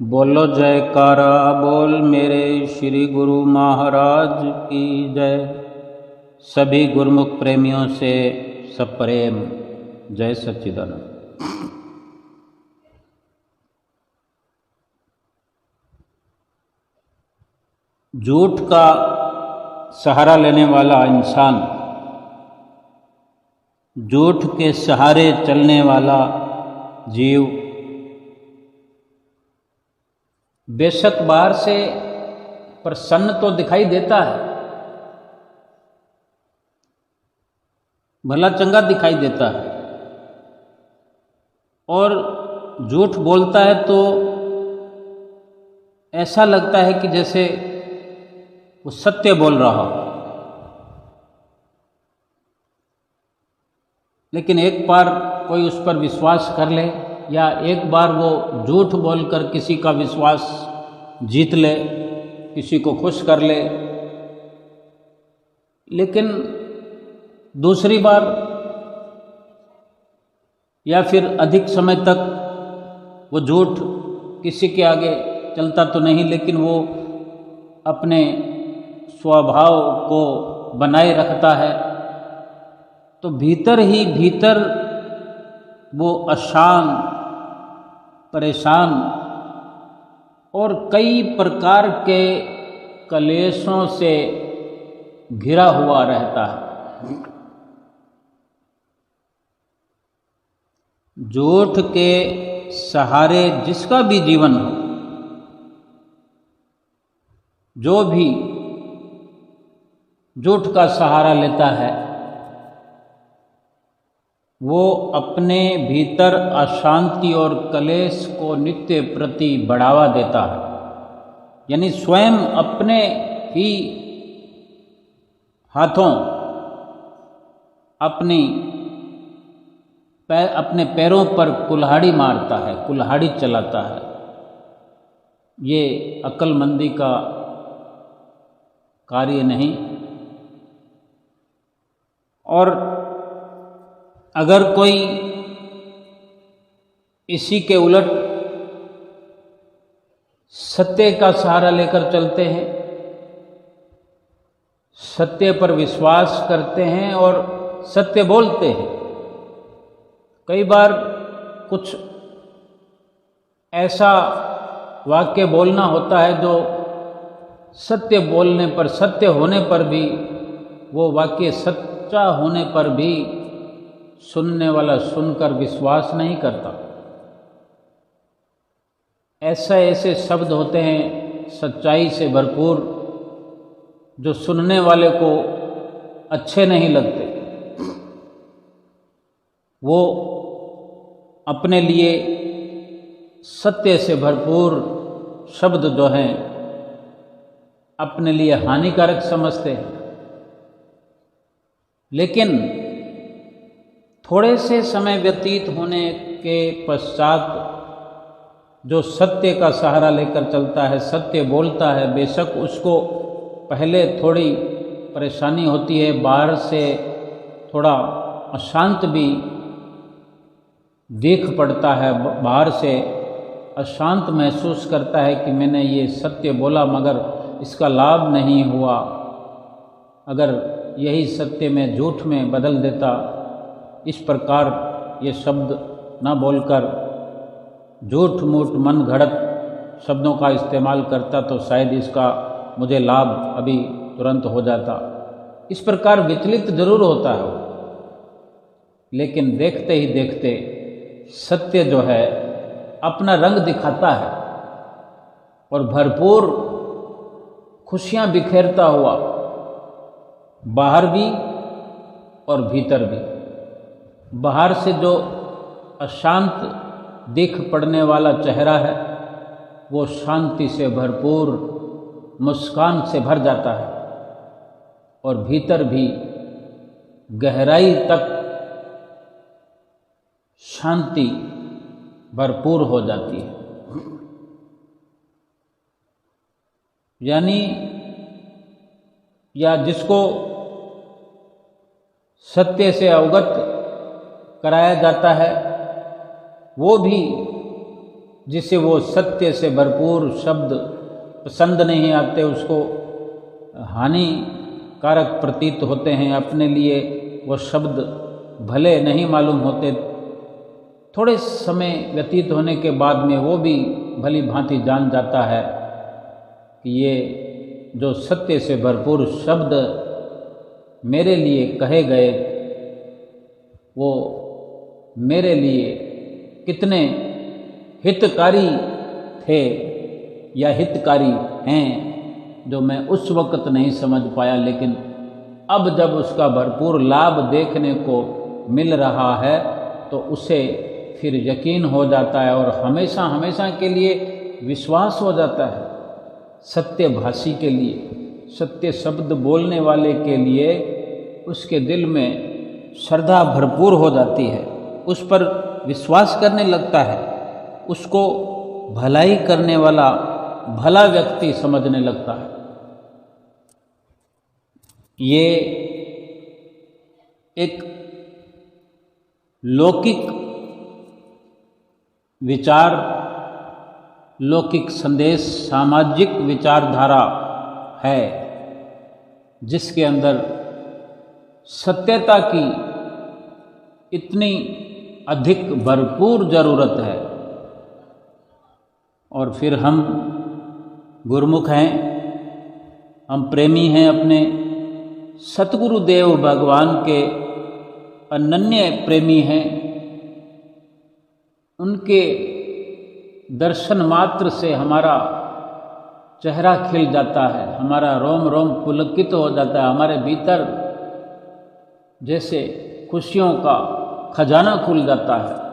बोलो जयकारा बोल मेरे श्री गुरु महाराज की जय। सभी गुरुमुख प्रेमियों से सप्रेम जय सच्चिदानंद। झूठ का सहारा लेने वाला इंसान, झूठ के सहारे चलने वाला जीव बेशक बाहर से प्रसन्न तो दिखाई देता है, भला चंगा दिखाई देता है, और झूठ बोलता है तो ऐसा लगता है कि जैसे वो सत्य बोल रहा हो। लेकिन एक बार कोई उस पर विश्वास कर ले या एक बार वो झूठ बोलकर किसी का विश्वास जीत ले, किसी को खुश कर ले, लेकिन दूसरी बार या फिर अधिक समय तक वो झूठ किसी के आगे चलता तो नहीं, लेकिन वो अपने स्वभाव को बनाए रखता है, तो भीतर ही भीतर वो अशांत, परेशान और कई प्रकार के कलेशों से घिरा हुआ रहता है। झूठ के सहारे जिसका भी जीवन हो, जो भी झूठ का सहारा लेता है, वो अपने भीतर अशांति और कलेश को नित्य प्रति बढ़ावा देता है। यानी स्वयं अपने ही हाथों अपने पैरों पर कुल्हाड़ी मारता है, कुल्हाड़ी चलाता है। ये अक्लमंदी का कार्य नहीं। और अगर कोई इसी के उलट सत्य का सहारा लेकर चलते हैं, सत्य पर विश्वास करते हैं और सत्य बोलते हैं, कई बार कुछ ऐसा वाक्य बोलना होता है जो सत्य बोलने पर, सत्य होने पर भी, वो वाक्य सच्चा होने पर भी सुनने वाला सुनकर विश्वास नहीं करता। ऐसे शब्द होते हैं सच्चाई से भरपूर, जो सुनने वाले को अच्छे नहीं लगते। वो अपने लिए सत्य से भरपूर शब्द जो हैं अपने लिए हानिकारक समझते हैं। लेकिन थोड़े से समय व्यतीत होने के पश्चात जो सत्य का सहारा लेकर चलता है, सत्य बोलता है, बेशक उसको पहले थोड़ी परेशानी होती है, बाहर से थोड़ा अशांत भी देख पड़ता है, बाहर से अशांत महसूस करता है कि मैंने ये सत्य बोला मगर इसका लाभ नहीं हुआ। अगर यही सत्य मैं झूठ में बदल देता, इस प्रकार ये शब्द न बोलकर झूठ मूठ मन घड़त शब्दों का इस्तेमाल करता तो शायद इसका मुझे लाभ अभी तुरंत हो जाता। इस प्रकार विचलित जरूर होता है, लेकिन देखते ही देखते सत्य जो है अपना रंग दिखाता है और भरपूर खुशियां बिखेरता हुआ बाहर भी और भीतर भी। बाहर से जो अशांत दिख पड़ने वाला चेहरा है, वो शांति से भरपूर मुस्कान से भर जाता है और भीतर भी गहराई तक शांति भरपूर हो जाती है। यानी या जिसको सत्य से अवगत कराया जाता है, वो भी जिसे वो सत्य से भरपूर शब्द पसंद नहीं आते, उसको हानिकारक प्रतीत होते हैं, अपने लिए वो शब्द भले नहीं मालूम होते, थोड़े समय व्यतीत होने के बाद में वो भी भली भांति जान जाता है कि ये जो सत्य से भरपूर शब्द मेरे लिए कहे गए वो मेरे लिए कितने हितकारी थे या हितकारी हैं, जो मैं उस वक्त नहीं समझ पाया, लेकिन अब जब उसका भरपूर लाभ देखने को मिल रहा है तो उसे फिर यकीन हो जाता है और हमेशा हमेशा के लिए विश्वास हो जाता है। सत्यभाषी के लिए, सत्य शब्द बोलने वाले के लिए उसके दिल में श्रद्धा भरपूर हो जाती है, उस पर विश्वास करने लगता है, उसको भलाई करने वाला भला व्यक्ति समझने लगता है। ये एक लौकिक विचार, लौकिक संदेश, सामाजिक विचारधारा है जिसके अंदर सत्यता की इतनी अधिक भरपूर जरूरत है। और फिर हम गुरुमुख हैं, हम प्रेमी हैं, अपने सतगुरुदेव भगवान के अनन्य प्रेमी हैं। उनके दर्शन मात्र से हमारा चेहरा खिल जाता है, हमारा रोम रोम पुलकित हो जाता है, हमारे भीतर जैसे खुशियों का खजाना खुल जाता है।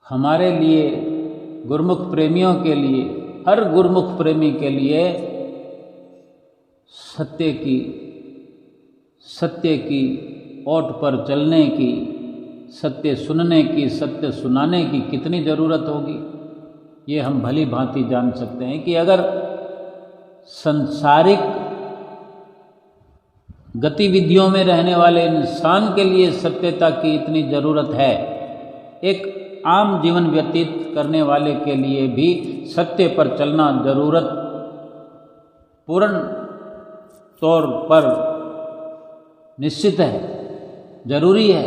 हमारे लिए, गुरुमुख प्रेमियों के लिए, हर गुरुमुख प्रेमी के लिए सत्य की ओट पर चलने की, सत्य सुनने की, सत्य सुनाने की कितनी ज़रूरत होगी, ये हम भली भांति जान सकते हैं कि अगर संसारिक गतिविधियों में रहने वाले इंसान के लिए सत्यता की इतनी ज़रूरत है, एक आम जीवन व्यतीत करने वाले के लिए भी सत्य पर चलना ज़रूरत पूर्ण तौर पर निश्चित है, जरूरी है।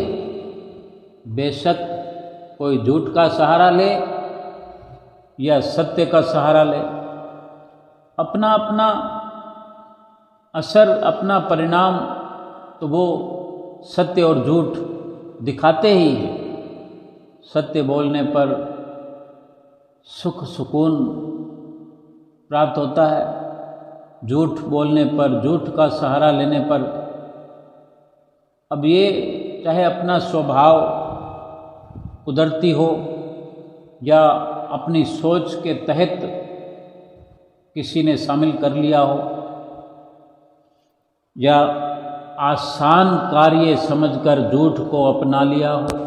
बेशक कोई झूठ का सहारा ले या सत्य का सहारा ले, अपना अपना असर, अपना परिणाम तो वो सत्य और झूठ दिखाते ही हैं। सत्य बोलने पर सुख सुकून प्राप्त होता है, झूठ बोलने पर, झूठ का सहारा लेने पर, अब ये चाहे अपना स्वभाव कुदरती हो या अपनी सोच के तहत किसी ने शामिल कर लिया हो, या आसान कार्य समझकर झूठ को अपना लिया हो,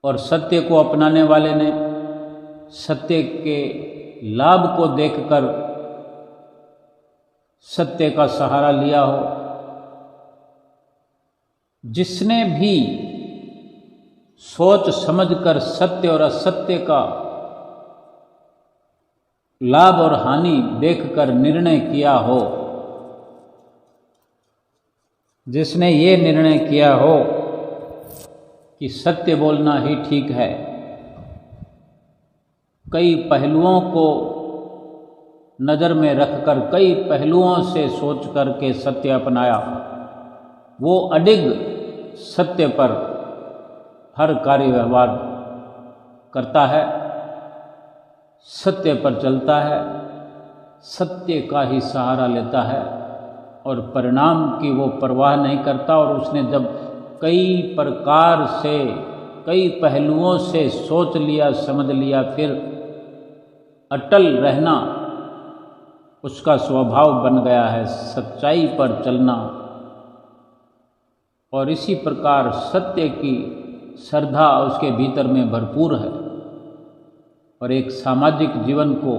और सत्य को अपनाने वाले ने सत्य के लाभ को देखकर सत्य का सहारा लिया हो। जिसने भी सोच समझकर सत्य और असत्य का लाभ और हानि देखकर निर्णय किया हो, जिसने ये निर्णय किया हो कि सत्य बोलना ही ठीक है, कई पहलुओं को नज़र में रखकर, कई पहलुओं से सोच करके सत्य अपनाया, वो अडिग सत्य पर हर कार्य व्यवहार करता है, सत्य पर चलता है, सत्य का ही सहारा लेता है और परिणाम की वो परवाह नहीं करता। और उसने जब कई प्रकार से, कई पहलुओं से सोच लिया, समझ लिया, फिर अटल रहना उसका स्वभाव बन गया है, सच्चाई पर चलना। और इसी प्रकार सत्य की श्रद्धा उसके भीतर में भरपूर है और एक सामाजिक जीवन को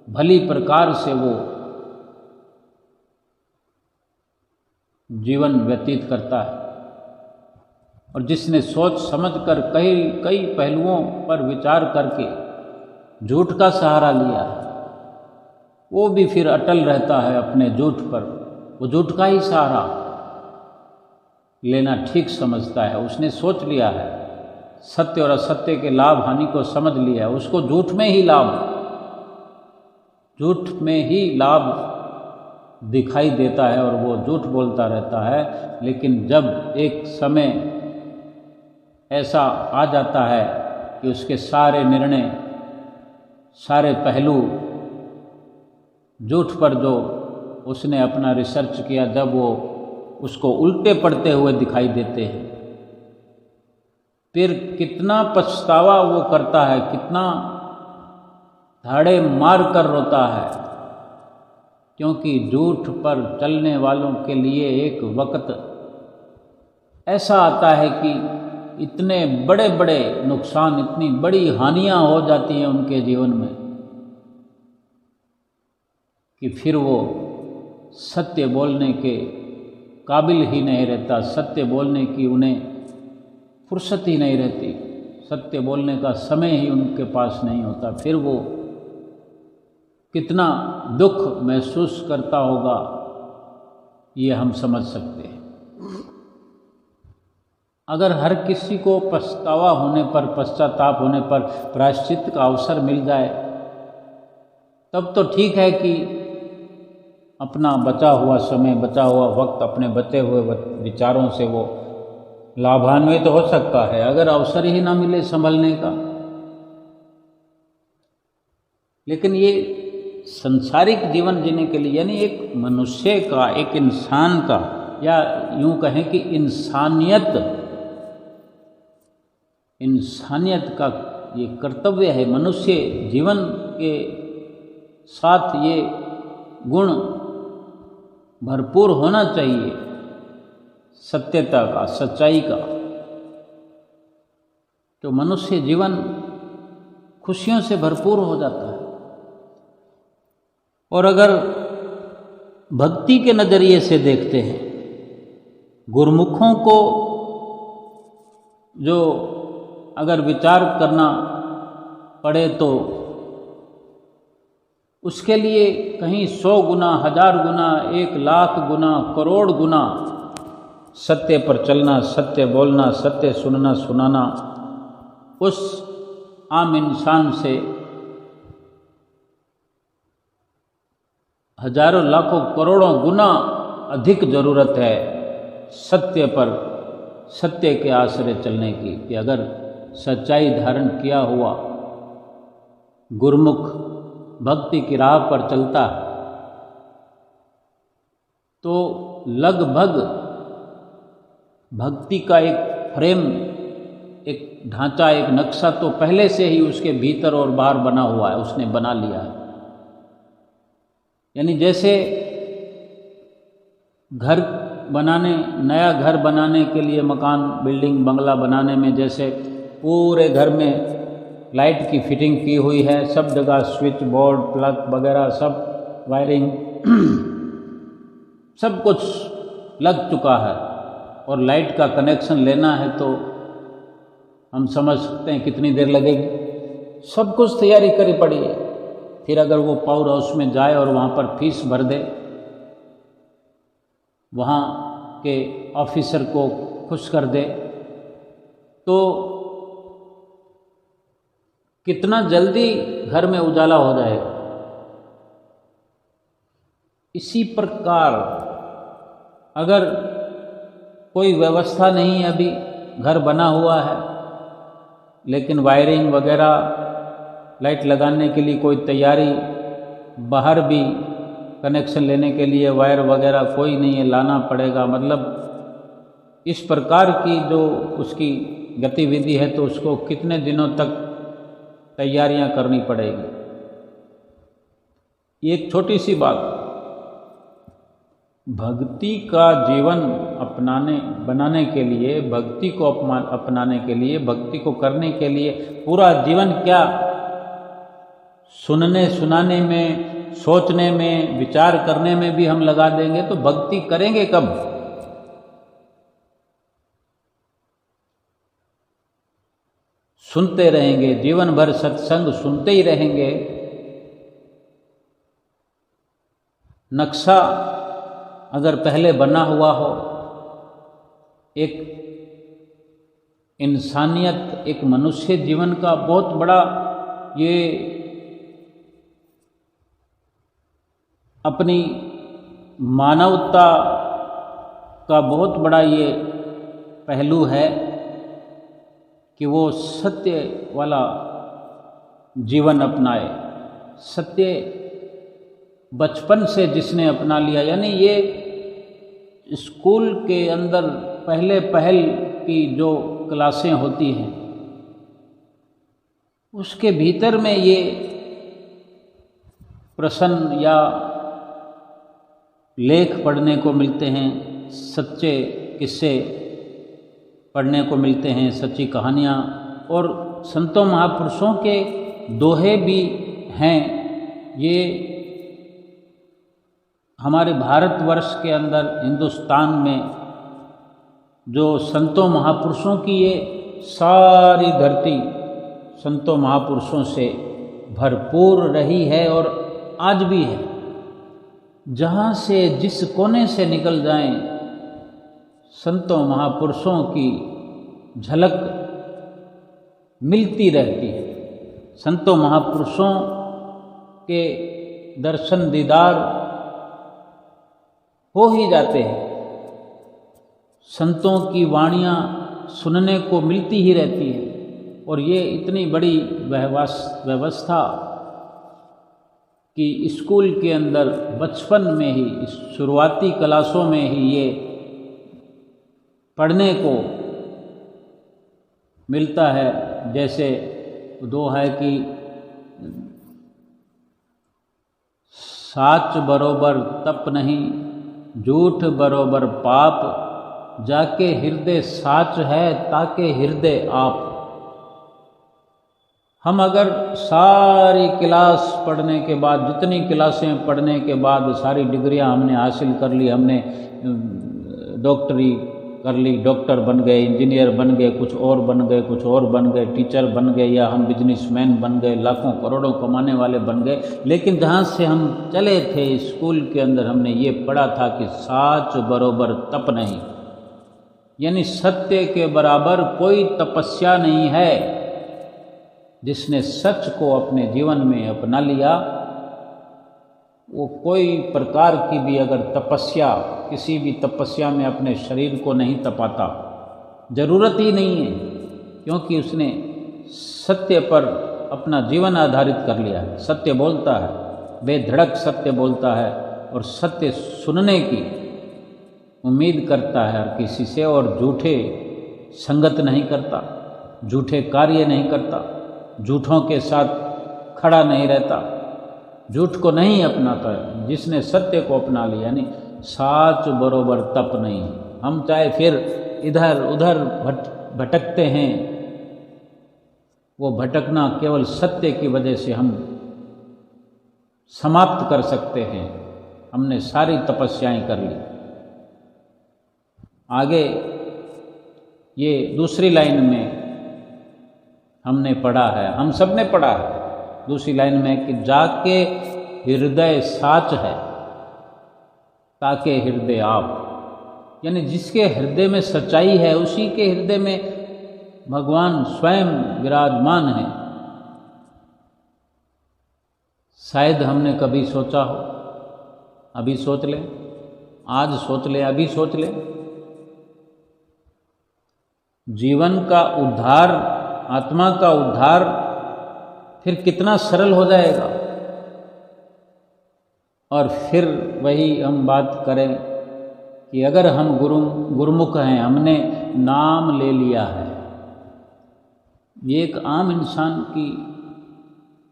भली प्रकार से वो जीवन व्यतीत करता है। और जिसने सोच समझकर कई कई पहलुओं पर विचार करके झूठ का सहारा लिया है, वो भी फिर अटल रहता है अपने झूठ पर। वो झूठ का ही सहारा लेना ठीक समझता है। उसने सोच लिया है, सत्य और असत्य के लाभ हानि को समझ लिया है, उसको झूठ में ही लाभ दिखाई देता है और वो झूठ बोलता रहता है। लेकिन जब एक समय ऐसा आ जाता है कि उसके सारे निर्णय, सारे पहलू झूठ पर जो उसने अपना रिसर्च किया, जब वो उसको उल्टे पड़ते हुए दिखाई देते हैं, फिर कितना पछतावा वो करता है, कितना धाड़े मार कर रोता है। क्योंकि झूठ पर चलने वालों के लिए एक वक्त ऐसा आता है कि इतने बड़े बड़े नुकसान, इतनी बड़ी हानियां हो जाती हैं उनके जीवन में कि फिर वो सत्य बोलने के काबिल ही नहीं रहता। सत्य बोलने की उन्हें फुर्सत ही नहीं रहती, सत्य बोलने का समय ही उनके पास नहीं होता। फिर वो कितना दुख महसूस करता होगा, ये हम समझ सकते हैं। अगर हर किसी को पछतावा होने पर, पश्चाताप होने पर प्रायश्चित का अवसर मिल जाए, तब तो ठीक है कि अपना बचा हुआ समय, बचा हुआ वक्त अपने बचे हुए विचारों से वो लाभान्वित तो हो सकता है। अगर अवसर ही ना मिले संभलने का, लेकिन ये संसारिक जीवन जीने के लिए, यानी एक मनुष्य का, एक इंसान का, या यूं कहें कि इंसानियत का ये कर्तव्य है। मनुष्य जीवन के साथ ये गुण भरपूर होना चाहिए, सत्यता का, सच्चाई का। तो मनुष्य जीवन खुशियों से भरपूर हो जाता है। और अगर भक्ति के नज़रिए से देखते हैं, गुरमुखों को जो अगर विचार करना पड़े तो उसके लिए कहीं 100 गुना, 1000 गुना, 1,00,000 गुना, करोड़ गुना सत्य पर चलना, सत्य बोलना, सत्य सुनना सुनाना उस आम इंसान से हजारों, लाखों, करोड़ों गुना अधिक ज़रूरत है सत्य पर, सत्य के आश्रय चलने की। कि अगर सच्चाई धारण किया हुआ गुरमुख भक्ति की राह पर चलता तो लगभग भक्ति का एक फ्रेम, एक ढांचा, एक नक्शा तो पहले से ही उसके भीतर और बाहर बना हुआ है, उसने बना लिया है। यानी जैसे घर बनाने, नया घर बनाने के लिए, मकान, बिल्डिंग, बंगला बनाने में जैसे पूरे घर में लाइट की फिटिंग की हुई है, सब जगह स्विच बोर्ड, प्लग वगैरह सब वायरिंग सब कुछ लग चुका है, और लाइट का कनेक्शन लेना है तो हम समझ सकते हैं कितनी देर लगेगी। सब कुछ तैयारी करी पड़ी है। फिर अगर वो पावर हाउस में जाए और वहाँ पर फीस भर दे, वहाँ के ऑफिसर को खुश कर दे, तो कितना जल्दी घर में उजाला हो जाएगा। इसी प्रकार अगर कोई व्यवस्था नहीं है, अभी घर बना हुआ है लेकिन वायरिंग वगैरह, लाइट लगाने के लिए कोई तैयारी, बाहर भी कनेक्शन लेने के लिए वायर वगैरह कोई नहीं है, लाना पड़ेगा। मतलब इस प्रकार की जो उसकी गतिविधि है तो उसको कितने दिनों तक तैयारियां करनी पड़ेगी। एक छोटी सी बात, भक्ति का जीवन बनाने के लिए, भक्ति को अपनाने के लिए, भक्ति को करने के लिए पूरा जीवन क्या सुनने सुनाने में, सोचने में, विचार करने में भी हम लगा देंगे तो भक्ति करेंगे कब? सुनते रहेंगे, जीवन भर सत्संग सुनते ही रहेंगे, नक्शा अगर पहले बना हुआ हो, एक इंसानियत, एक मनुष्य जीवन का बहुत बड़ा ये अपनी मानवता का बहुत बड़ा ये पहलू है कि वो सत्य वाला जीवन अपनाए। सत्य बचपन से जिसने अपना लिया, यानी ये स्कूल के अंदर पहले पहल की जो क्लासें होती हैं उसके भीतर में ये प्रश्न या लेख पढ़ने को मिलते हैं, सच्चे किस्से पढ़ने को मिलते हैं, सच्ची कहानियाँ, और संतों महापुरुषों के दोहे भी हैं। ये हमारे भारतवर्ष के अंदर, हिंदुस्तान में जो संतों महापुरुषों की ये सारी धरती संतों महापुरुषों से भरपूर रही है और आज भी है। जहाँ से जिस कोने से निकल जाएं, संतों महापुरुषों की झलक मिलती रहती है। संतों महापुरुषों के दर्शन दीदार हो ही जाते हैं। संतों की वाणियाँ सुनने को मिलती ही रहती है। और ये इतनी बड़ी व्यवस्था कि स्कूल के अंदर बचपन में ही, शुरुआती क्लासों में ही ये पढ़ने को मिलता है। जैसे दोहा है कि साच बरोबर तप नहीं, झूठ बरोबर पाप, जाके हृदय साच है ताके हृदय आप। हम अगर सारी क्लास पढ़ने के बाद, जितनी क्लासें पढ़ने के बाद, सारी डिग्रियां हमने हासिल कर ली, हमने डॉक्टरी कर ली, डॉक्टर बन गए, इंजीनियर बन गए, कुछ और बन गए, कुछ और बन गए, टीचर बन गए, या हम बिजनेसमैन बन गए, लाखों करोड़ों कमाने वाले बन गए, लेकिन जहाँ से हम चले थे स्कूल के अंदर हमने ये पढ़ा था कि साच बरोबर तप नहीं, यानी सत्य के बराबर कोई तपस्या नहीं है। जिसने सच को अपने जीवन में अपना लिया, वो कोई प्रकार की भी अगर तपस्या, किसी भी तपस्या में अपने शरीर को नहीं तपाता, जरूरत ही नहीं है, क्योंकि उसने सत्य पर अपना जीवन आधारित कर लिया है। सत्य बोलता है, बेधड़क सत्य बोलता है, और सत्य सुनने की उम्मीद करता है हर किसी से, और झूठे संगत नहीं करता, झूठे कार्य नहीं करता, झूठों के साथ खड़ा नहीं रहता, झूठ को नहीं अपनाता है। जिसने सत्य को अपना लिया, यानी साच बरोबर तप नहीं। हम चाहे फिर इधर उधर भटकते हैं, वो भटकना केवल सत्य की वजह से हम समाप्त कर सकते हैं। हमने सारी तपस्याएं कर ली। आगे ये दूसरी लाइन में हमने पढ़ा है, हम सब ने पढ़ा है, दूसरी लाइन में कि जाके हृदय साच है ताके हृदय आप, यानी जिसके हृदय में सच्चाई है उसी के हृदय में भगवान स्वयं विराजमान है। शायद हमने कभी सोचा हो, अभी सोच लें, आज सोच लें, अभी सोच लें। जीवन का उद्धार, आत्मा का उद्धार फिर कितना सरल हो जाएगा। और फिर वही हम बात करें कि अगर हम गुरुमुख हैं, हमने नाम ले लिया है, ये एक आम इंसान की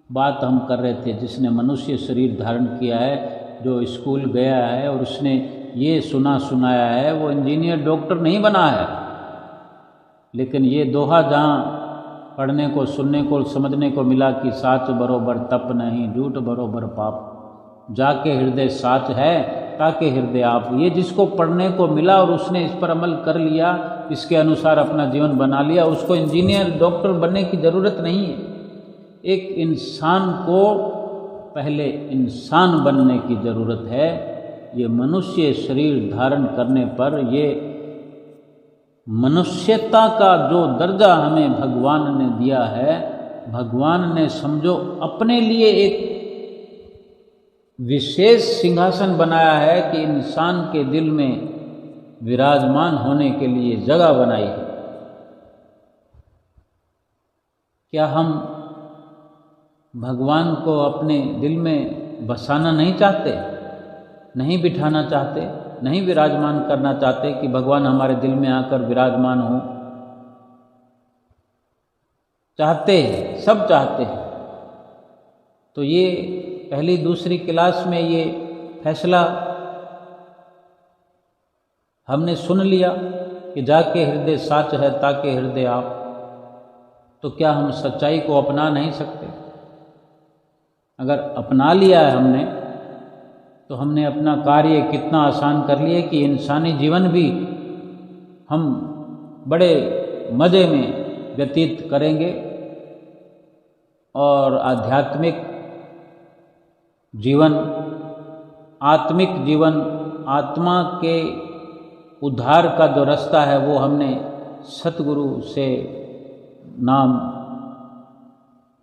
बात हम कर रहे थे, जिसने मनुष्य शरीर धारण किया है, जो स्कूल गया है और उसने ये सुना सुनाया है, वो इंजीनियर डॉक्टर नहीं बना है। लेकिन ये दोहा जहाँ पढ़ने को, सुनने को, समझने को मिला कि साच बरोबर तप नहीं, झूठ बरोबर पाप, जाके हृदय साच है ताके हृदय आप, ये जिसको पढ़ने को मिला और उसने इस पर अमल कर लिया, इसके अनुसार अपना जीवन बना लिया, उसको इंजीनियर डॉक्टर बनने की ज़रूरत नहीं है। एक इंसान को पहले इंसान बनने की ज़रूरत है। ये मनुष्य शरीर धारण करने पर ये मनुष्यता का जो दर्जा हमें भगवान ने दिया है, भगवान ने समझो अपने लिए एक विशेष सिंहासन बनाया है कि इंसान के दिल में विराजमान होने के लिए जगह बनाई है। क्या हम भगवान को अपने दिल में बसाना नहीं चाहते, नहीं बिठाना चाहते, नहीं विराजमान करना चाहते कि भगवान हमारे दिल में आकर विराजमान हो? चाहते हैं, सब चाहते हैं। तो ये पहली दूसरी क्लास में ये फैसला हमने सुन लिया कि जाके हृदय साच है ताके हृदय आप। तो क्या हम सच्चाई को अपना नहीं सकते? अगर अपना लिया है हमने, तो हमने अपना कार्य कितना आसान कर लिया कि इंसानी जीवन भी हम बड़े मज़े में व्यतीत करेंगे और आध्यात्मिक जीवन, आत्मिक जीवन, आत्मा के उद्धार का जो रास्ता है वो हमने सतगुरु से नाम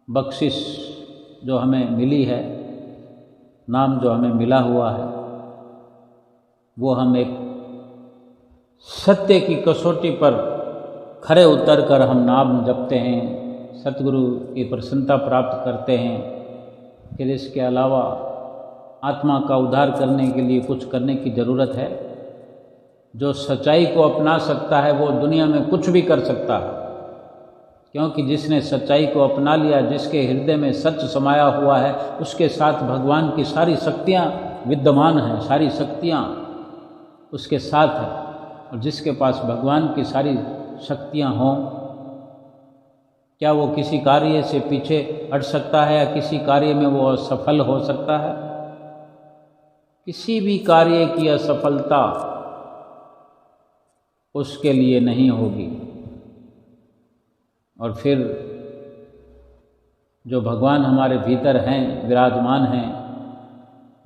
बख्शिश जो हमें मिली है, नाम जो हमें मिला हुआ है, वो हम एक सत्य की कसौटी पर खरे उतर कर हम नाम जपते हैं, सतगुरु की प्रसन्नता प्राप्त करते हैं। फिर इसके अलावा आत्मा का उद्धार करने के लिए कुछ करने की ज़रूरत है। जो सच्चाई को अपना सकता है वो दुनिया में कुछ भी कर सकता है, क्योंकि जिसने सच्चाई को अपना लिया, जिसके हृदय में सच समाया हुआ है, उसके साथ भगवान की सारी शक्तियाँ विद्यमान हैं, सारी शक्तियाँ उसके साथ हैं। और जिसके पास भगवान की सारी शक्तियाँ हों, क्या वो किसी कार्य से पीछे हट सकता है या किसी कार्य में वो असफल हो सकता है? किसी भी कार्य की असफलता उसके लिए नहीं होगी। और फिर जो भगवान हमारे भीतर हैं, विराजमान हैं,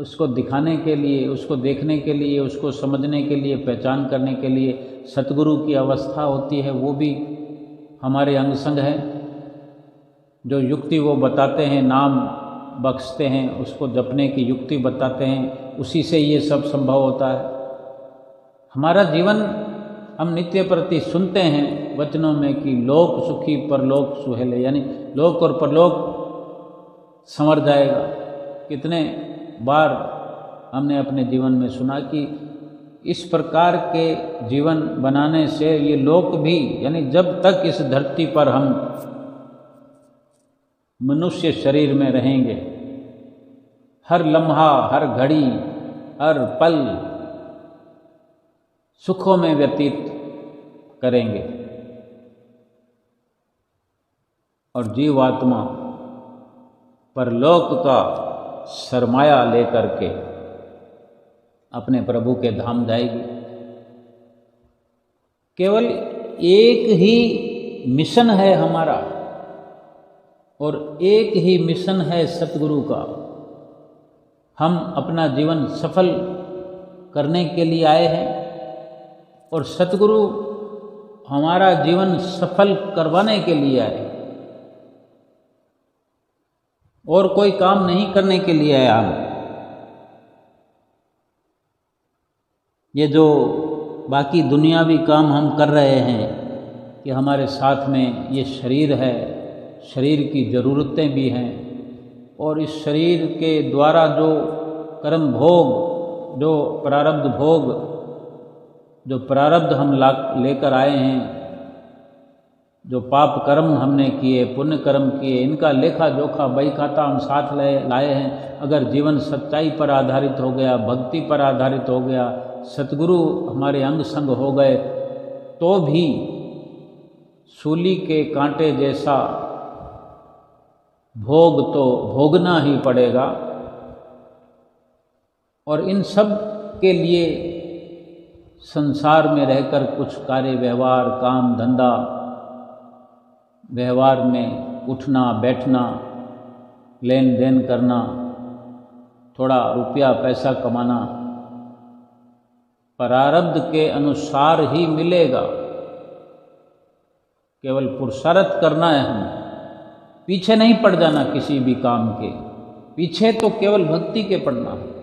उसको दिखाने के लिए, उसको देखने के लिए, उसको समझने के लिए, पहचान करने के लिए सतगुरु की अवस्था होती है, वो भी हमारे अंग संग है। जो युक्ति वो बताते हैं, नाम बख्शते हैं, उसको जपने की युक्ति बताते हैं, उसी से ये सब संभव होता है। हमारा जीवन हम नित्य प्रति सुनते हैं वचनों में कि लोक सुखी परलोक सुहेले, यानी लोक और परलोक संवर जाएगा। कितने बार हमने अपने जीवन में सुना कि इस प्रकार के जीवन बनाने से ये लोक भी, यानी जब तक इस धरती पर हम मनुष्य शरीर में रहेंगे, हर लम्हा, हर घड़ी, हर पल सुखों में व्यतीत करेंगे। और जीवात्मा परलोक का सरमाया लेकर के अपने प्रभु के धाम जाएगी। केवल एक ही मिशन है हमारा, और एक ही मिशन है सतगुरु का। हम अपना जीवन सफल करने के लिए आए हैं और सतगुरु हमारा जीवन सफल करवाने के लिए आए, और कोई काम नहीं करने के लिए आए हम। ये जो बाकी दुनियावी काम हम कर रहे हैं कि हमारे साथ में ये शरीर है, शरीर की ज़रूरतें भी हैं, और इस शरीर के द्वारा जो कर्म भोग, जो प्रारब्ध भोग, जो प्रारब्ध हम लेकर आए हैं, जो पाप कर्म हमने किए, पुण्य कर्म किए, इनका लेखा जोखा बही खाता हम साथ लाए हैं। अगर जीवन सच्चाई पर आधारित हो गया, भक्ति पर आधारित हो गया, सतगुरु हमारे अंग संग हो गए, तो भी सूली के कांटे जैसा भोग तो भोगना ही पड़ेगा। और इन सब के लिए संसार में रहकर कुछ कार्य व्यवहार, काम धंधा, व्यवहार में उठना बैठना, लेन देन करना, थोड़ा रुपया पैसा कमाना प्रारब्ध के अनुसार ही मिलेगा। केवल पुरुषार्थ करना है, हमें पीछे नहीं पड़ जाना किसी भी काम के पीछे, तो केवल भक्ति के पड़ना है।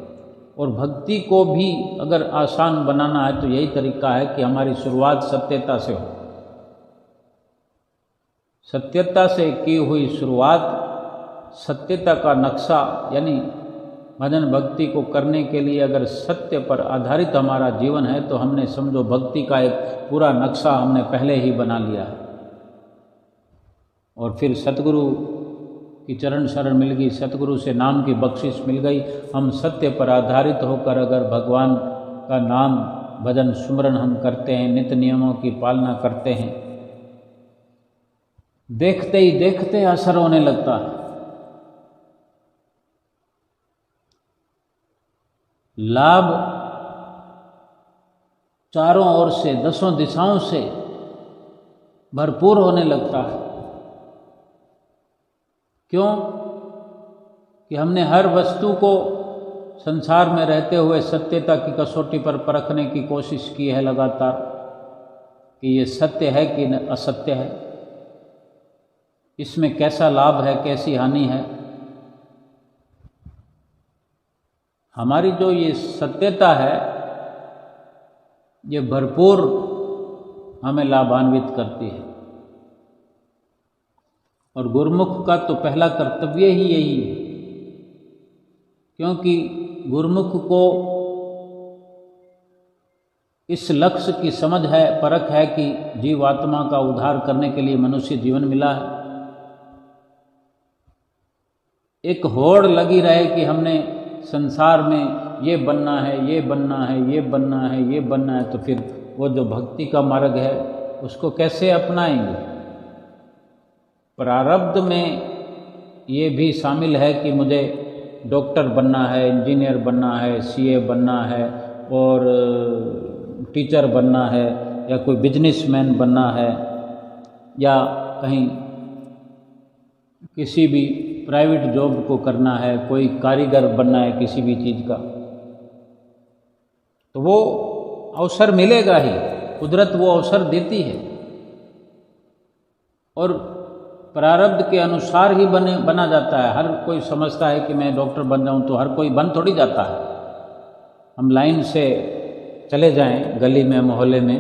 और भक्ति को भी अगर आसान बनाना है तो यही तरीका है कि हमारी शुरुआत सत्यता से हो। सत्यता से की हुई शुरुआत, सत्यता का नक्शा, यानी भजन भक्ति को करने के लिए अगर सत्य पर आधारित हमारा जीवन है तो हमने समझो भक्ति का एक पूरा नक्शा हमने पहले ही बना लिया है। और फिर सतगुरु की चरण शरण मिल गई, सतगुरु से नाम की बख्शिश मिल गई। हम सत्य पर आधारित होकर अगर भगवान का नाम भजन सुमरन हम करते हैं, नित्य नियमों की पालना करते हैं, देखते ही देखते असर होने लगता है। लाभ चारों ओर से, दसों दिशाओं से भरपूर होने लगता है। क्यों? कि हमने हर वस्तु को संसार में रहते हुए सत्यता की कसौटी पर परखने की कोशिश की है लगातार, कि ये सत्य है कि असत्य है, इसमें कैसा लाभ है, कैसी हानि है। हमारी जो ये सत्यता है ये भरपूर हमें लाभान्वित करती है। और गुरुमुख का तो पहला कर्तव्य ही यही है, क्योंकि गुरुमुख को इस लक्ष्य की समझ है, परख है कि जीवात्मा का उद्धार करने के लिए मनुष्य जीवन मिला है। एक होड़ लगी रहे कि हमने संसार में ये बनना है, ये बनना है, ये बनना है, ये बनना है, तो फिर वो जो भक्ति का मार्ग है उसको कैसे अपनाएंगे। प्रारब्ध में ये भी शामिल है कि मुझे डॉक्टर बनना है, इंजीनियर बनना है, सीए बनना है और टीचर बनना है, या कोई बिजनेसमैन बनना है, या कहीं किसी भी प्राइवेट जॉब को करना है, कोई कारीगर बनना है किसी भी चीज़ का, तो वो अवसर मिलेगा ही, कुदरत वो अवसर देती है। और प्रारब्ध के अनुसार ही बना जाता है। हर कोई समझता है कि मैं डॉक्टर बन जाऊं, तो हर कोई बन थोड़ी जाता है। हम लाइन से चले जाएं गली में, मोहल्ले में,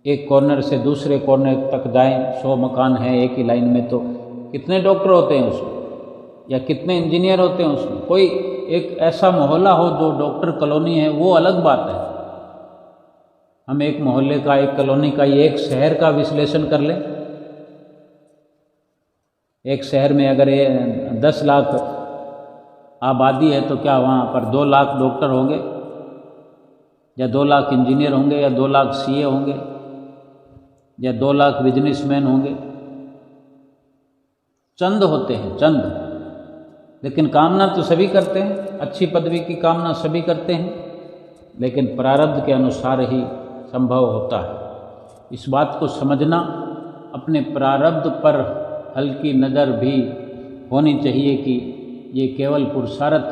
एक कॉर्नर से दूसरे कॉर्नर तक जाएं, 100 मकान हैं एक ही लाइन में, तो कितने डॉक्टर होते हैं उसमें, या कितने इंजीनियर होते हैं उसमें। कोई एक ऐसा मोहल्ला हो जो डॉक्टर कॉलोनी है, वो अलग बात है। हम एक मोहल्ले का, एक कॉलोनी का, एक शहर का विश्लेषण कर लें। एक शहर में अगर 10 लाख आबादी है तो क्या वहाँ पर 2 लाख डॉक्टर होंगे, या 2 लाख इंजीनियर होंगे, या 2 लाख सीए होंगे, या 2 लाख बिजनेसमैन होंगे? चंद होते हैं, चंद। लेकिन कामना तो सभी करते हैं, अच्छी पदवी की कामना सभी करते हैं, लेकिन प्रारब्ध के अनुसार ही संभव होता है। इस बात को समझना, अपने प्रारब्ध पर हल्की नज़र भी होनी चाहिए कि ये केवल पुरुषार्थ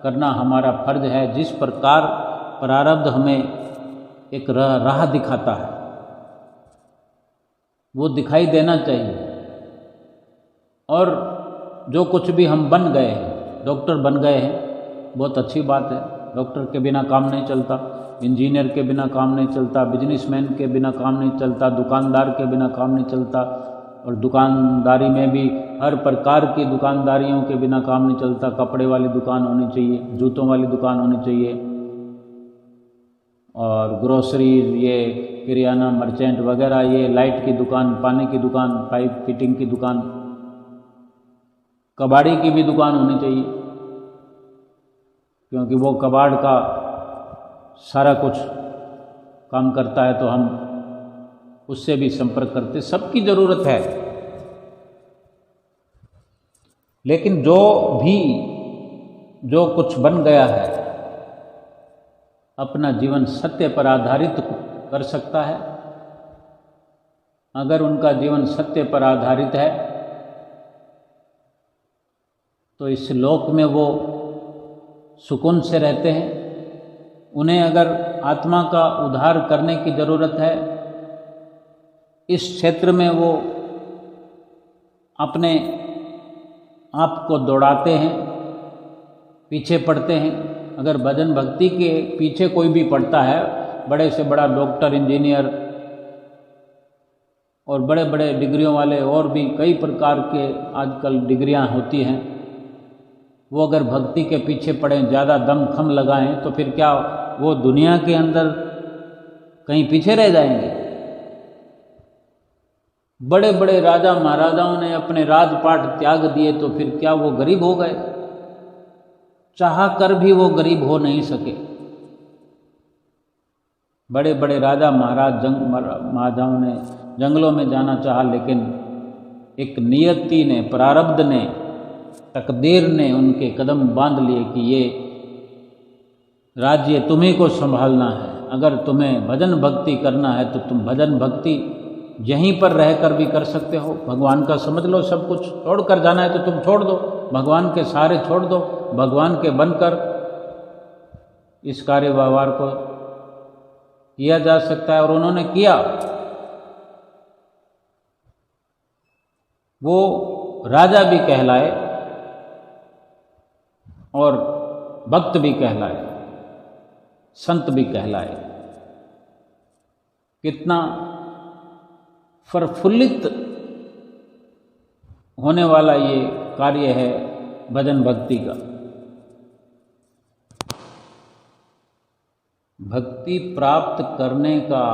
करना हमारा फर्ज है। जिस प्रकार प्रारब्ध हमें एक राह दिखाता है, वो दिखाई देना चाहिए। और जो कुछ भी हम बन गए हैं, डॉक्टर बन गए हैं, बहुत अच्छी बात है। डॉक्टर के बिना काम नहीं चलता, इंजीनियर के बिना काम नहीं चलता, बिजनेसमैन के बिना काम नहीं चलता, दुकानदार के बिना काम नहीं चलता। और दुकानदारी में भी हर प्रकार की दुकानदारियों के बिना काम नहीं चलता। कपड़े वाली दुकान होनी चाहिए, जूतों वाली दुकान होनी चाहिए, और ग्रोसरीज, ये किराना, मर्चेंट वगैरह, ये लाइट की दुकान, पानी की दुकान, पाइप फिटिंग की दुकान, कबाड़ी की भी दुकान होनी चाहिए, क्योंकि वो कबाड़ का सारा कुछ काम करता है, तो हम उससे भी संपर्क करते। सबकी ज़रूरत है। लेकिन जो कुछ बन गया है, अपना जीवन सत्य पर आधारित कर सकता है। अगर उनका जीवन सत्य पर आधारित है तो इस लोक में वो सुकून से रहते हैं। उन्हें अगर आत्मा का उद्धार करने की ज़रूरत है, इस क्षेत्र में वो अपने आप को दौड़ाते हैं, पीछे पड़ते हैं। अगर भजन भक्ति के पीछे कोई भी पड़ता है, बड़े से बड़ा डॉक्टर, इंजीनियर और बड़े बड़े डिग्रियों वाले और भी कई प्रकार के आजकल डिग्रियां होती हैं, वो अगर भक्ति के पीछे पड़ें, ज़्यादा दमखम लगाएं, तो फिर क्या वो दुनिया के अंदर कहीं पीछे रह जाएंगे? बड़े बड़े राजा महाराजाओं ने अपने राजपाट त्याग दिए, तो फिर क्या वो गरीब हो गए? चाह कर भी वो गरीब हो नहीं सके। बड़े बड़े राजा महाराजाओं ने जंगलों में जाना चाहा, लेकिन एक नियति ने, प्रारब्ध ने, तकदीर ने उनके कदम बांध लिए कि ये राज्य तुम्हीं को संभालना है। अगर तुम्हें भजन भक्ति करना है तो तुम भजन भक्ति यहीं पर रहकर भी कर सकते हो। भगवान का समझ लो सब कुछ, छोड़ कर जाना है तो तुम छोड़ दो, भगवान के सहारे छोड़ दो, भगवान के बनकर इस कार्य व्यवहार को किया जा सकता है। और उन्होंने किया। वो राजा भी कहलाए और भक्त भी कहलाए, संत भी कहलाए। कितना प्रफुल्लित होने वाला ये कार्य है भजन भक्ति का। भक्ति प्राप्त करने का,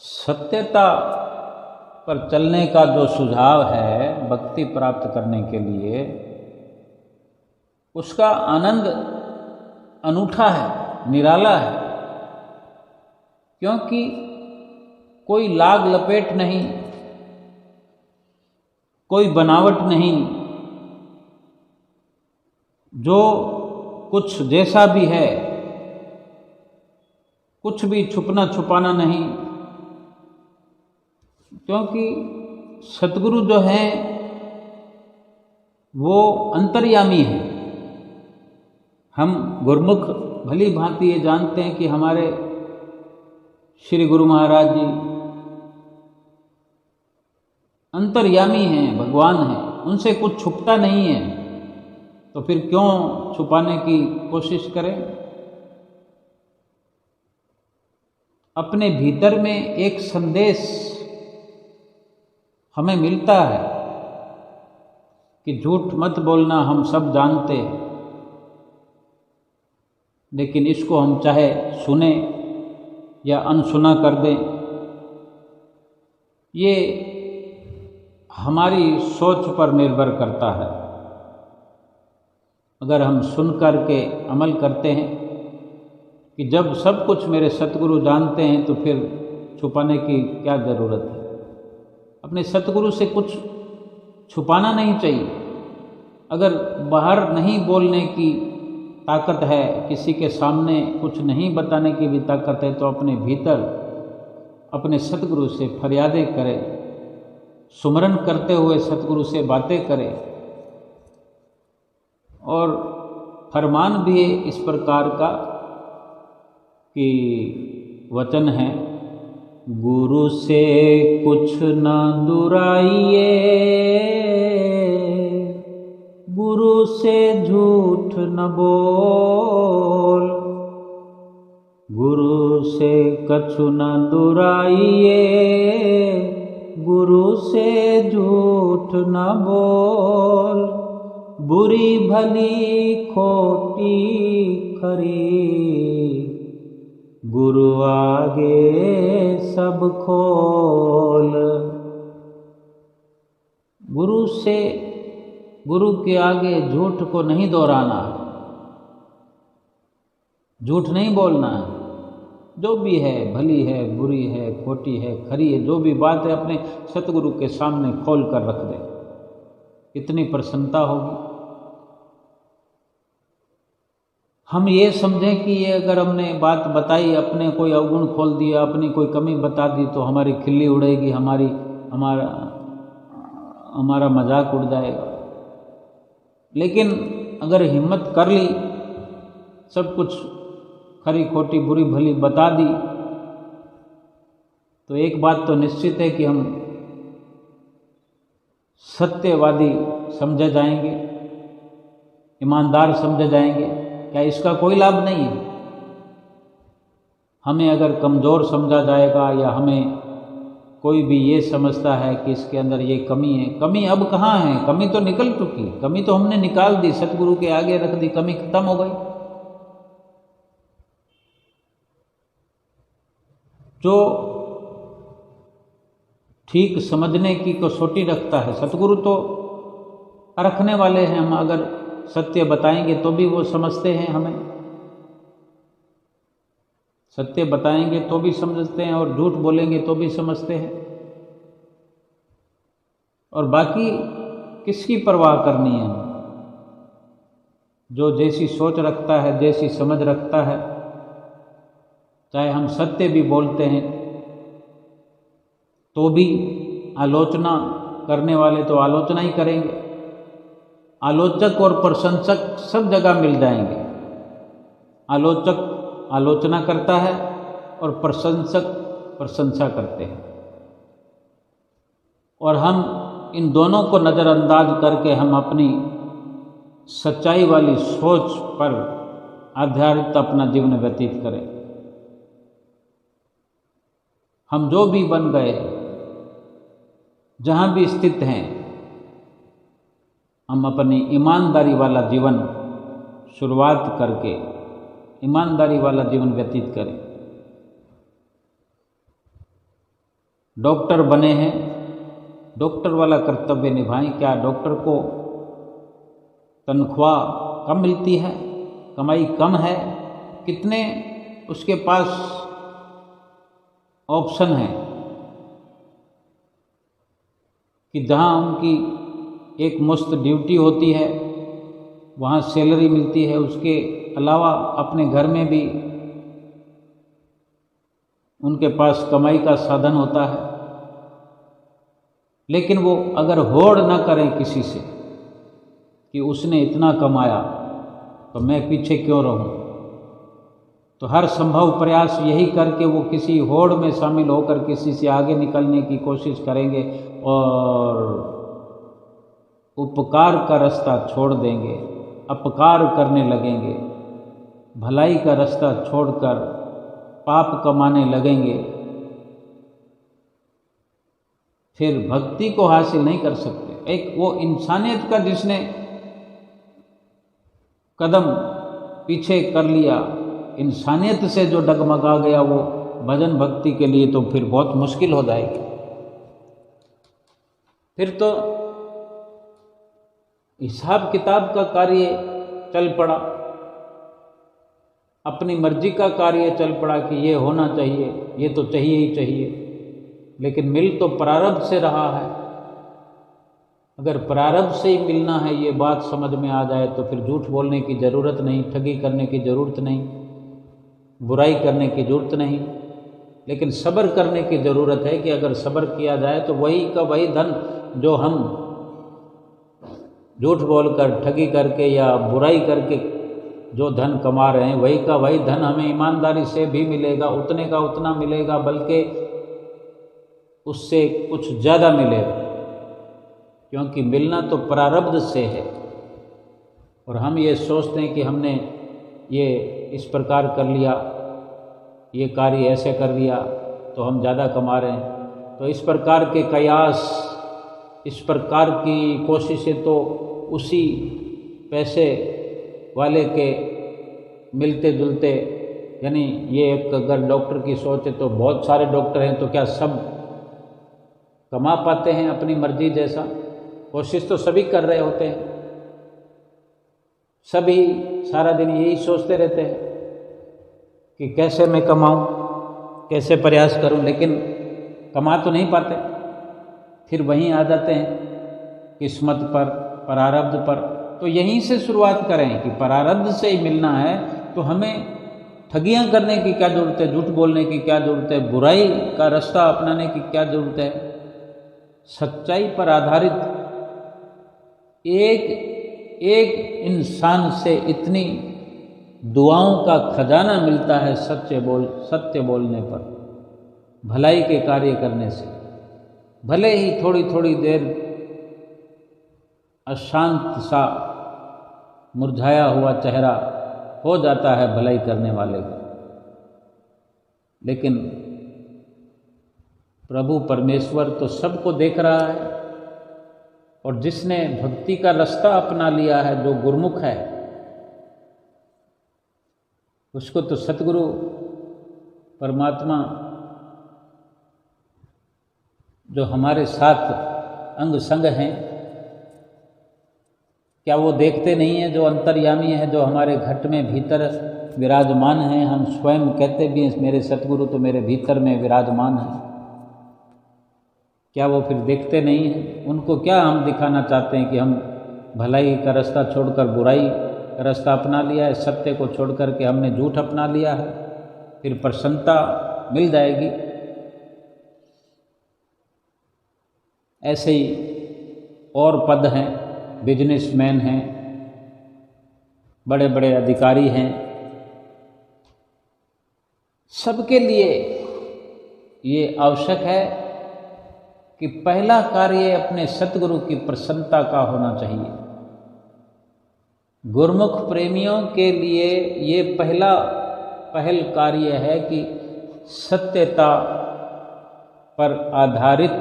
सत्यता पर चलने का जो सुझाव है भक्ति प्राप्त करने के लिए, उसका आनंद अनूठा है, निराला है। क्योंकि कोई लाग लपेट नहीं, कोई बनावट नहीं, जो कुछ जैसा भी है, कुछ भी छुपना छुपाना नहीं। क्योंकि सतगुरु जो हैं वो अंतर्यामी हैं। हम गुरुमुख भली भांति ये जानते हैं कि हमारे श्री गुरु महाराज जी अंतर्यामी हैं, भगवान हैं, उनसे कुछ छुपता नहीं है, तो फिर क्यों छुपाने की कोशिश करें? अपने भीतर में एक संदेश हमें मिलता है कि झूठ मत बोलना, हम सब जानते हैं, लेकिन इसको हम चाहे सुने या अनसुना कर दें, ये हमारी सोच पर निर्भर करता है। अगर हम सुन कर के अमल करते हैं कि जब सब कुछ मेरे सतगुरु जानते हैं, तो फिर छुपाने की क्या ज़रूरत है? अपने सतगुरु से कुछ छुपाना नहीं चाहिए। अगर बाहर नहीं बोलने की ताकत है, किसी के सामने कुछ नहीं बताने की भी ताकत है, तो अपने भीतर अपने सतगुरु से फरियादें करें, सुमरन करते हुए सतगुरु से बातें करें। और फरमान भी है इस प्रकार का कि वचन है, गुरु से कुछ न दुराइए, गुरु से झूठ न बोल, गुरु से कछु न दुराइए, गुरु से झूठ न बोल, बुरी भली खोटी खरी, गुरु आगे सब खोल। गुरु के आगे झूठ को नहीं दोहराना, झूठ नहीं बोलना। जो भी है, भली है, बुरी है, खोटी है, खरी है, जो भी बात है अपने सतगुरु के सामने खोल कर रख दे, कितनी प्रसन्नता होगी। हम ये समझें कि ये अगर हमने बात बताई, अपने कोई अवगुण खोल दिया, अपनी कोई कमी बता दी तो हमारी खिल्ली उड़ेगी, हमारा मजाक उड़ जाएगा। लेकिन अगर हिम्मत कर ली, सब कुछ खरी खोटी बुरी भली बता दी, तो एक बात तो निश्चित है कि हम सत्यवादी समझे जाएंगे, ईमानदार समझे जाएंगे। क्या इसका कोई लाभ नहीं है? हमें अगर कमज़ोर समझा जाएगा या हमें कोई भी ये समझता है कि इसके अंदर ये कमी है, कमी अब कहाँ है? कमी तो निकल चुकी, कमी तो हमने निकाल दी, सतगुरु के आगे रख दी, कमी खत्म हो गई। जो ठीक समझने की कसौटी रखता है, सतगुरु तो रखने वाले हैं। हम अगर सत्य बताएंगे तो भी वो समझते हैं, हमें सत्य बताएंगे तो भी समझते हैं, और झूठ बोलेंगे तो भी समझते हैं। और बाकी किसकी परवाह करनी है? जो जैसी सोच रखता है, जैसी समझ रखता है, चाहे हम सत्य भी बोलते हैं तो भी आलोचना करने वाले तो आलोचना ही करेंगे। आलोचक और प्रशंसक सब जगह मिल जाएंगे। आलोचक आलोचना करता है और प्रशंसक प्रशंसा करते हैं, और हम इन दोनों को नज़रअंदाज करके हम अपनी सच्चाई वाली सोच पर आधारित अपना जीवन व्यतीत करें। हम जो भी बन गए, जहाँ भी स्थित हैं, हम अपनी ईमानदारी वाला जीवन शुरुआत करके ईमानदारी वाला जीवन व्यतीत करें। डॉक्टर बने हैं, डॉक्टर वाला कर्तव्य निभाएं। क्या डॉक्टर को तनख्वाह कम मिलती है? कमाई कम है? कितने उसके पास ऑप्शन है कि जहाँ उनकी एक मुश्त ड्यूटी होती है, वहाँ सैलरी मिलती है, उसके अलावा अपने घर में भी उनके पास कमाई का साधन होता है। लेकिन वो अगर होड़ न करें किसी से कि उसने इतना कमाया तो मैं पीछे क्यों रहूं, तो हर संभव प्रयास यही करके वो किसी होड़ में शामिल होकर किसी से आगे निकलने की कोशिश करेंगे और उपकार का रास्ता छोड़ देंगे, अपकार करने लगेंगे, भलाई का रास्ता छोड़कर पाप कमाने लगेंगे। फिर भक्ति को हासिल नहीं कर सकते। एक वो इंसानियत का जिसने कदम पीछे कर लिया, इंसानियत से जो डगमगा गया, वो भजन भक्ति के लिए तो फिर बहुत मुश्किल हो जाएगी। फिर तो हिसाब किताब का कार्य चल पड़ा, अपनी मर्जी का कार्य चल पड़ा कि ये होना चाहिए, ये तो चाहिए ही चाहिए। लेकिन मिल तो प्रारब्ध से रहा है। अगर प्रारब्ध से ही मिलना है, ये बात समझ में आ जाए तो फिर झूठ बोलने की ज़रूरत नहीं, ठगी करने की ज़रूरत नहीं, बुराई करने की ज़रूरत नहीं। लेकिन सब्र करने की ज़रूरत है कि अगर सब्र किया जाए तो वही का वही धन जो हम झूठ बोलकर, ठगी करके या बुराई करके जो धन कमा रहे हैं, वही का वही धन हमें ईमानदारी से भी मिलेगा, उतने का उतना मिलेगा, बल्कि उससे कुछ ज़्यादा मिलेगा, क्योंकि मिलना तो प्रारब्ध से है। और हम ये सोचते हैं कि हमने ये इस प्रकार कर लिया, ये कार्य ऐसे कर लिया तो हम ज़्यादा कमा रहे हैं। तो इस प्रकार के कयास, इस प्रकार की कोशिशें तो उसी पैसे वाले के मिलते जुलते, यानी ये एक अगर डॉक्टर की सोच है तो बहुत सारे डॉक्टर हैं, तो क्या सब कमा पाते हैं अपनी मर्जी जैसा? कोशिश तो सभी कर रहे होते हैं, सभी सारा दिन यही सोचते रहते हैं कि कैसे मैं कमाऊं, कैसे प्रयास करूं, लेकिन कमा तो नहीं पाते। फिर वहीं आ जाते हैं किस्मत पर, प्रारब्ध पर। तो यहीं से शुरुआत करें कि प्रारब्ध से ही मिलना है तो हमें ठगियां करने की क्या ज़रूरत है, झूठ बोलने की क्या ज़रूरत है, बुराई का रास्ता अपनाने की क्या ज़रूरत है। सच्चाई पर आधारित एक एक इंसान से इतनी दुआओं का खजाना मिलता है सत्य बोलने पर, भलाई के कार्य करने से। भले ही थोड़ी थोड़ी देर अशांत सा मुरझाया हुआ चेहरा हो जाता है भलाई करने वाले का, लेकिन प्रभु परमेश्वर तो सबको देख रहा है। और जिसने भक्ति का रास्ता अपना लिया है, जो गुरमुख है, उसको तो सतगुरु परमात्मा जो हमारे साथ अंग संग हैं, क्या वो देखते नहीं हैं? जो अंतर्यामी है, जो हमारे घट में भीतर विराजमान हैं। हम स्वयं कहते भी हैं मेरे सतगुरु तो मेरे भीतर में विराजमान है। क्या वो फिर देखते नहीं हैं? उनको क्या हम दिखाना चाहते हैं कि हम भलाई का रास्ता छोड़कर बुराई का रास्ता अपना लिया है, सत्य को छोड़ करके हमने झूठ अपना लिया है, फिर प्रसन्नता मिल जाएगी। ऐसे ही और पद हैं, बिजनेसमैन हैं, बड़े बड़े अधिकारी हैं, सबके लिए ये आवश्यक है कि पहला कार्य अपने सतगुरु की प्रसन्नता का होना चाहिए। गुरमुख प्रेमियों के लिए ये पहल कार्य है कि सत्यता पर आधारित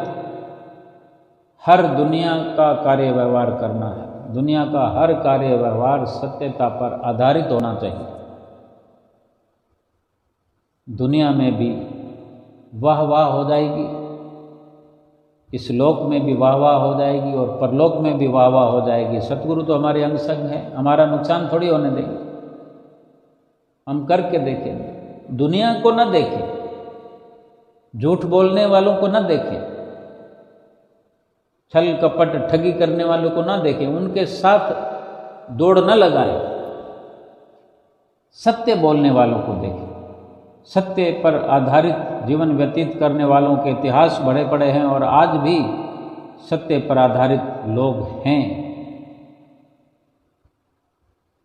हर दुनिया का कार्य व्यवहार करना है। दुनिया का हर कार्य व्यवहार सत्यता पर आधारित होना चाहिए। दुनिया में भी वाह वाह हो जाएगी, इस लोक में भी वाह वाह हो जाएगी और परलोक में भी वाह वाह हो जाएगी। सतगुरु तो हमारे अंग संग हैं, हमारा नुकसान थोड़ी होने देंगे। हम करके देखेंगे, दुनिया को न देखें, झूठ बोलने वालों को न देखें, छल कपट ठगी करने वालों को न देखें, उनके साथ दौड़ न लगाएं। सत्य बोलने वालों को देखें। सत्य पर आधारित जीवन व्यतीत करने वालों के इतिहास बड़े बड़े हैं और आज भी सत्य पर आधारित लोग हैं।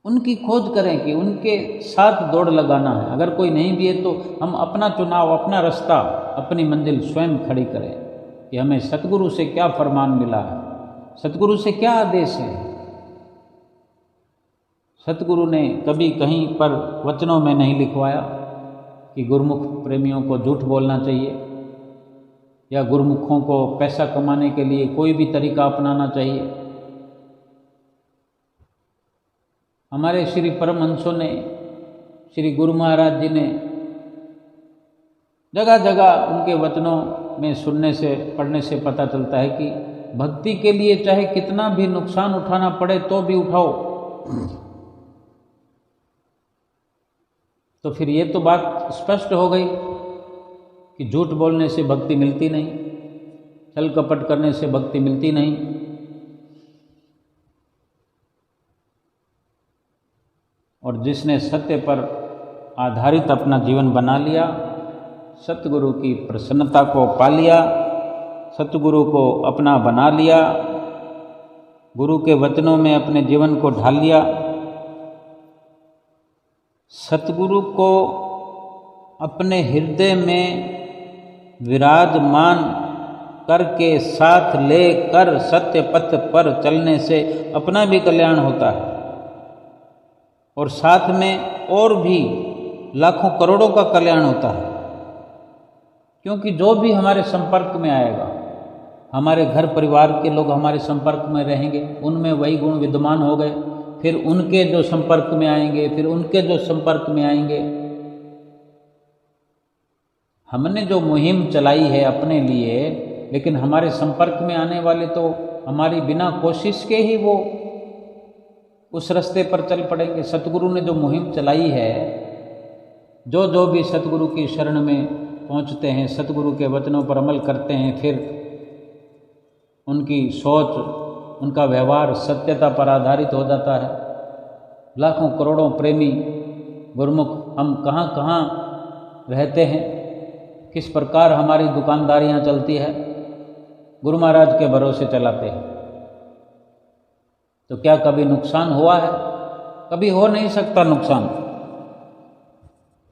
उनकी खोज करें कि उनके साथ दौड़ लगाना है। अगर कोई नहीं भी है तो हम अपना चुनाव, अपना रास्ता, अपनी मंजिल स्वयं खड़ी करें कि हमें सतगुरु से क्या फरमान मिला है, सतगुरु से क्या आदेश है। सतगुरु ने कभी कहीं पर वचनों में नहीं लिखवाया कि गुरमुख प्रेमियों को झूठ बोलना चाहिए या गुरमुखों को पैसा कमाने के लिए कोई भी तरीका अपनाना चाहिए। हमारे श्री परमहंसों ने, श्री गुरु महाराज जी ने जगह जगह उनके वचनों में सुनने से, पढ़ने से पता चलता है कि भक्ति के लिए चाहे कितना भी नुकसान उठाना पड़े तो भी उठाओ। तो फिर ये तो बात स्पष्ट हो गई कि झूठ बोलने से भक्ति मिलती नहीं, छल कपट करने से भक्ति मिलती नहीं। और जिसने सत्य पर आधारित अपना जीवन बना लिया, सतगुरु की प्रसन्नता को पा लिया, सतगुरु को अपना बना लिया, गुरु के वचनों में अपने जीवन को ढाल लिया, सतगुरु को अपने हृदय में विराजमान करके साथ लेकर सत्य पथ पर चलने से अपना भी कल्याण होता है और साथ में और भी लाखों करोड़ों का कल्याण होता है। क्योंकि जो भी हमारे संपर्क में आएगा, हमारे घर परिवार के लोग हमारे संपर्क में रहेंगे, उनमें वही गुण विद्यमान हो गए, फिर उनके जो संपर्क में आएंगे, फिर उनके जो संपर्क में आएंगे। हमने जो मुहिम चलाई है अपने लिए, लेकिन हमारे संपर्क में आने वाले तो हमारी बिना कोशिश के ही वो उस रास्ते पर चल पड़ेंगे। सतगुरु ने जो मुहिम चलाई है, जो भी सतगुरु की शरण में पहुंचते हैं, सतगुरु के वचनों पर अमल करते हैं, फिर उनकी सोच, उनका व्यवहार सत्यता पर आधारित हो जाता है। लाखों करोड़ों प्रेमी गुरुमुख हम कहाँ कहाँ रहते हैं, किस प्रकार हमारी दुकानदारियाँ चलती है, गुरु महाराज के भरोसे चलाते हैं, तो क्या कभी नुकसान हुआ है? कभी हो नहीं सकता नुकसान।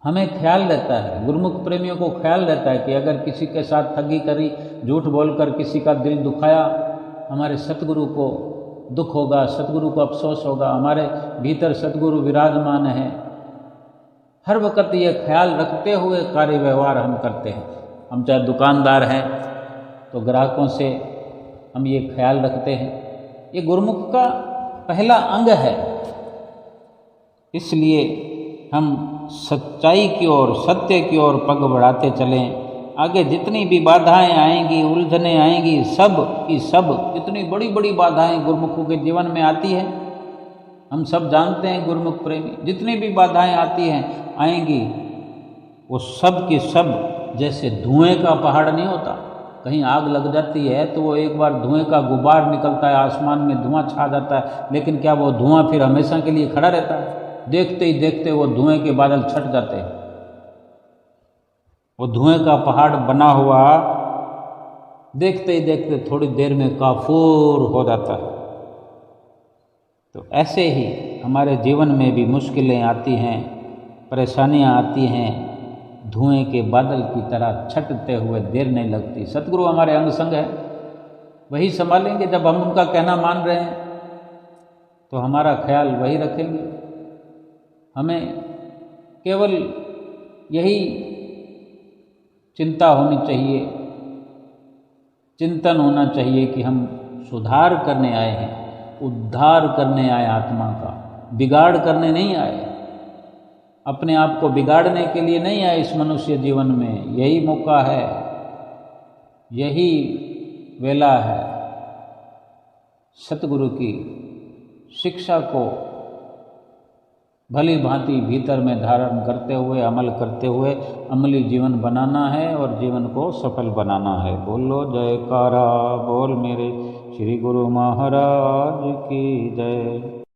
हमें ख्याल रहता है, गुरुमुख प्रेमियों को ख्याल रहता है कि अगर किसी के साथ ठगी करी, झूठ बोलकर किसी का दिल दुखाया, हमारे सतगुरु को दुख होगा, सतगुरु को अफसोस होगा, हमारे भीतर सतगुरु विराजमान है। हर वक्त ये ख्याल रखते हुए कार्य व्यवहार हम करते हैं। हम चाहे दुकानदार हैं तो ग्राहकों से हम ये ख्याल रखते हैं। ये गुरुमुख का पहला अंग है। इसलिए हम सच्चाई की ओर, सत्य की ओर पग बढ़ाते चलें। आगे जितनी भी बाधाएं आएंगी, उलझनें आएंगी, सब की सब, इतनी बड़ी बड़ी बाधाएं गुरुमुखों के जीवन में आती है, हम सब जानते हैं। गुरुमुख प्रेमी जितनी भी बाधाएं आती हैं, आएंगी, वो सब की सब जैसे धुएं का पहाड़ नहीं होता, कहीं आग लग जाती है तो वो एक बार धुएं का गुबार निकलता है, आसमान में धुआं छा जाता है, लेकिन क्या वो धुआं फिर हमेशा के लिए खड़ा रहता है? देखते ही देखते वो धुएं के बादल छट जाते हैं। वो धुएं का पहाड़ बना हुआ देखते ही देखते थोड़ी देर में काफूर हो जाता है। तो ऐसे ही हमारे जीवन में भी मुश्किलें आती हैं, परेशानियां आती हैं, धुएं के बादल की तरह छटते हुए देर नहीं लगती। सतगुरु हमारे अंग संग है, वही संभालेंगे। जब हम उनका कहना मान रहे हैं तो हमारा ख्याल वही रखेंगे। हमें केवल यही चिंता होनी चाहिए, चिंतन होना चाहिए कि हम सुधार करने आए हैं, उद्धार करने आए आत्मा का, बिगाड़ करने नहीं आए, अपने आप को बिगाड़ने के लिए नहीं आए इस मनुष्य जीवन में। यही मौका है, यही वेला है सतगुरु की शिक्षा को भली भांति भीतर में धारण करते हुए, अमल करते हुए अमली जीवन बनाना है और जीवन को सफल बनाना है। बोलो जयकारा बोल मेरे श्री गुरु महाराज की जय।